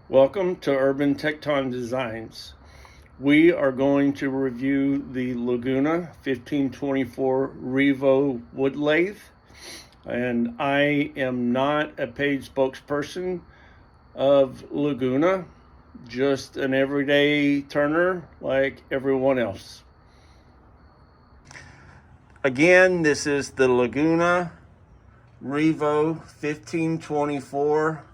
Welcome to Urban Tekton Designs. We are going to review the Laguna 1524 Revo wood lathe, and I am not a paid spokesperson of Laguna, just an everyday turner like everyone else. Again, this is the Laguna Revo 1524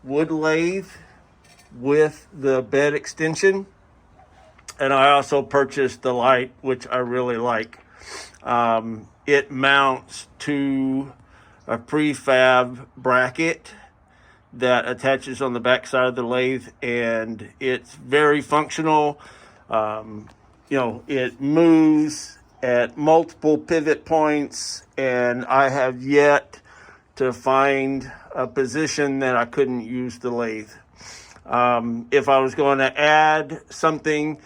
wood lathe with the bed extension, and I also purchased the light, which I really like. It mounts to a prefab bracket that attaches on the back side of the lathe, and it's very functional. It moves at multiple pivot points, and I have yet to find a position that I couldn't use the lathe. If I was going to add something,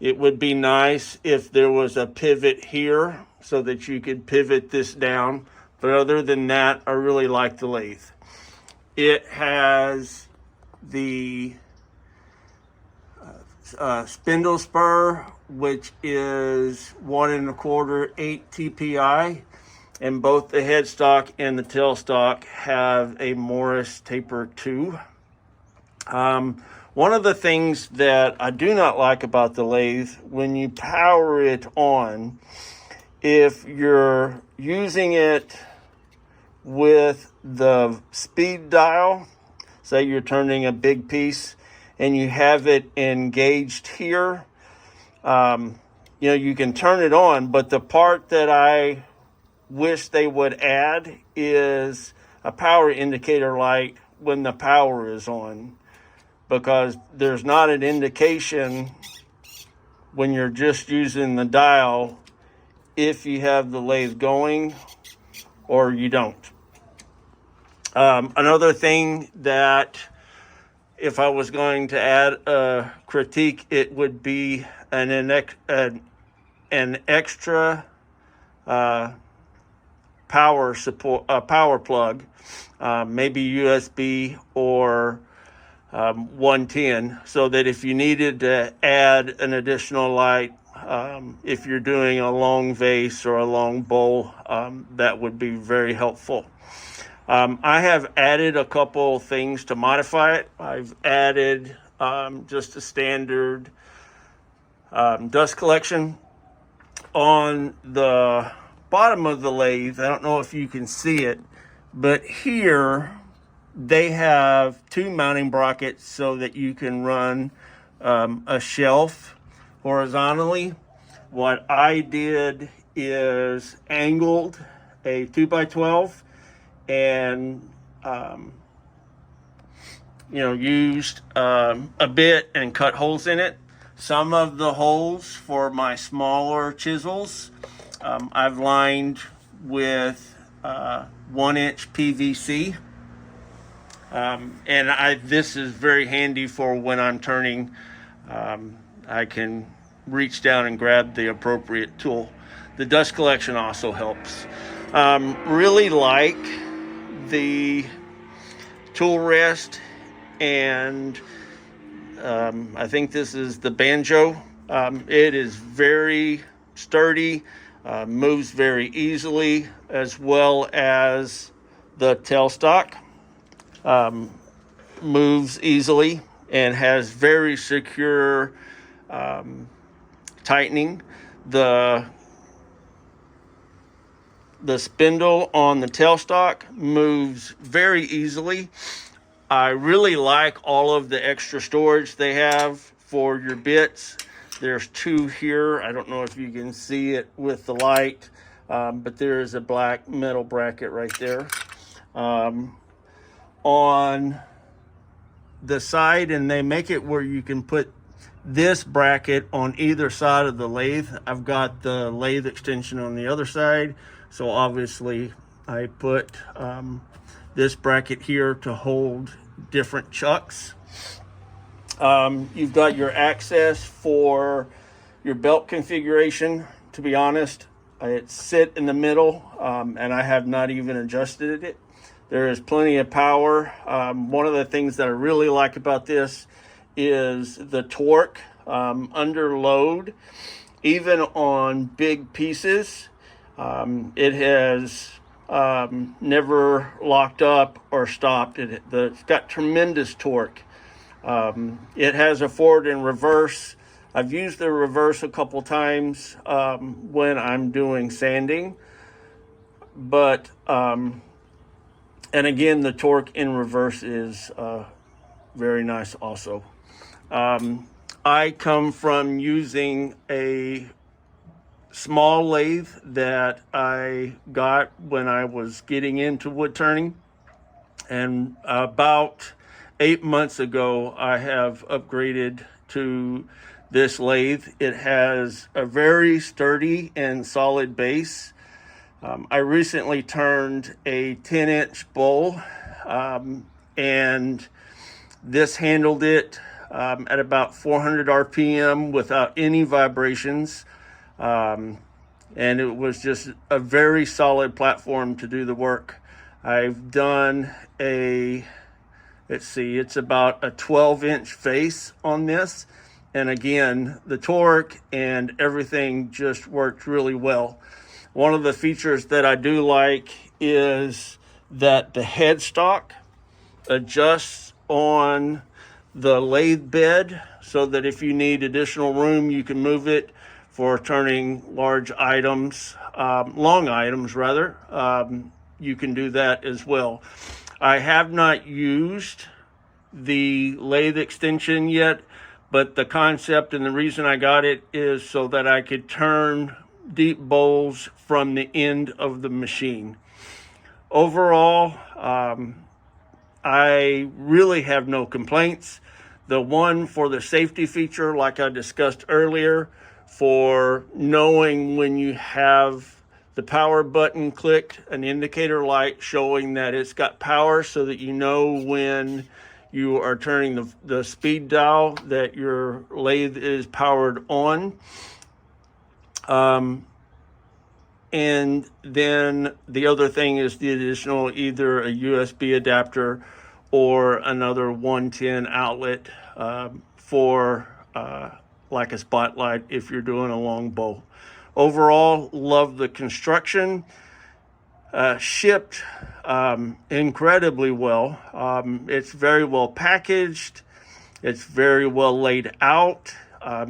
it would be nice if there was a pivot here so that you could pivot this down. But other than that, I really like the lathe. It has the spindle spur, which is 1 1/4 8 TPI, and both the headstock and the tailstock have a Morris taper 2. One of the things that I do not like about the lathe, when you power it on, if you're using it with the speed dial, say you're turning a big piece and you have it engaged here, you can turn it on, but the part that I wish they would add is a power indicator light when the power is on, because there's not an indication when you're just using the dial if you have the lathe going or you don't. Another thing that, if I was going to add a critique, it would be an extra power support, power plug, maybe USB or 110, so that if you needed to add an additional light, if you're doing a long vase or a long bowl, that would be very helpful. I have added a couple things to modify it. I've added just a standard dust collection on the bottom of the lathe. I don't know if you can see it, but here they have 2 mounting brackets so that you can run a shelf horizontally. What I did is angled a 2x12 and used a bit and cut holes in it. Some of the holes for my smaller chisels I've lined with 1-inch PVC. This is very handy for when I'm turning. I can reach down and grab the appropriate tool. The dust collection also helps. Really like the tool rest, and I think this is the banjo. It is very sturdy, moves very easily, as well as the tailstock moves easily and has very secure tightening. The spindle on the tailstock moves very easily. I really like all of the extra storage they have for your bits. There's 2 here. I don't know if you can see it with the light, but there is a black metal bracket right there. On the side, and they make it where you can put this bracket on either side of the lathe. I've got the lathe extension on the other side, so obviously I put this bracket here to hold different chucks. You've got your access for your belt configuration. To be honest, it's sit in the middle, and I have not even adjusted it. There is plenty of power. One of the things that I really like about this is the torque under load, even on big pieces. It has never locked up or stopped. It's got tremendous torque. It has a forward and reverse. I've used the reverse a couple times when I'm doing sanding, but and again, the torque in reverse is very nice also. I come from using a small lathe that I got when I was getting into wood turning, and about 8 months ago I have upgraded to this lathe. It has a very sturdy and solid base. I recently turned a 10-inch bowl, and this handled it at about 400 RPM without any vibrations. And it was just a very solid platform to do the work. I've done it's about a 12-inch face on this. And again, the torque and everything just worked really well. One of the features that I do like is that the headstock adjusts on the lathe bed so that if you need additional room, you can move it for turning large items, long items rather. You can do that as well. I have not used the lathe extension yet, but the concept and the reason I got it is so that I could turn deep bowls from the end of the machine. Overall, I really have no complaints. The one for the safety feature, like I discussed earlier, for knowing when you have the power button clicked, an indicator light showing that it's got power so that you know when you are turning the speed dial that your lathe is powered on. And then the other thing is the additional either a USB adapter or another 110 outlet for like a spotlight if you're doing a long bowl. Overall, love the construction. Shipped incredibly well. It's very well packaged. It's very well laid out.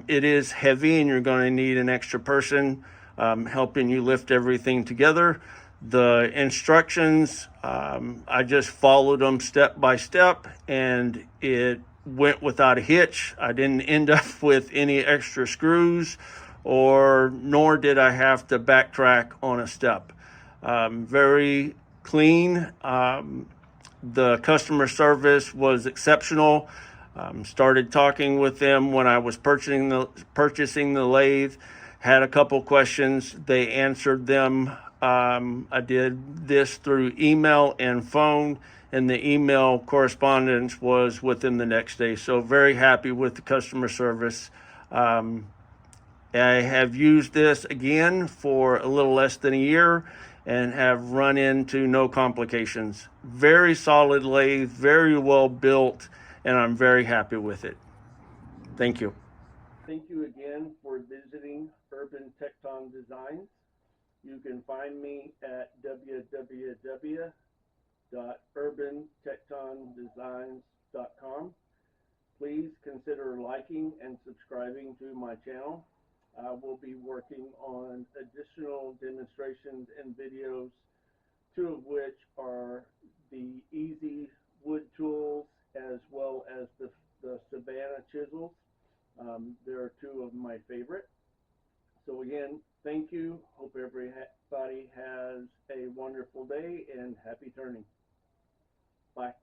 It is heavy and you're going to need an extra person helping you lift everything together. The instructions, I just followed them step by step and it went without a hitch. I didn't end up with any extra screws nor did I have to backtrack on a step. Very clean. The customer service was exceptional. Started talking with them when I was purchasing the lathe. Had a couple questions. They answered them. I did this through email and phone, and the email correspondence was within the next day. So very happy with the customer service. I have used this again for a little less than a year and have run into no complications. Very solid lathe, very well built, and I'm very happy with it. Thank you. Thank you again for visiting Urban Tekton Designs. You can find me at www.urbantektondesigns.com. Please consider liking and subscribing to my channel. I will be working on additional demonstrations and videos, two of which are the easy wood tools as well as the Savannah chisels. There are two of my favorite. So again, thank you. Hope everybody has a wonderful day and happy turning. Bye.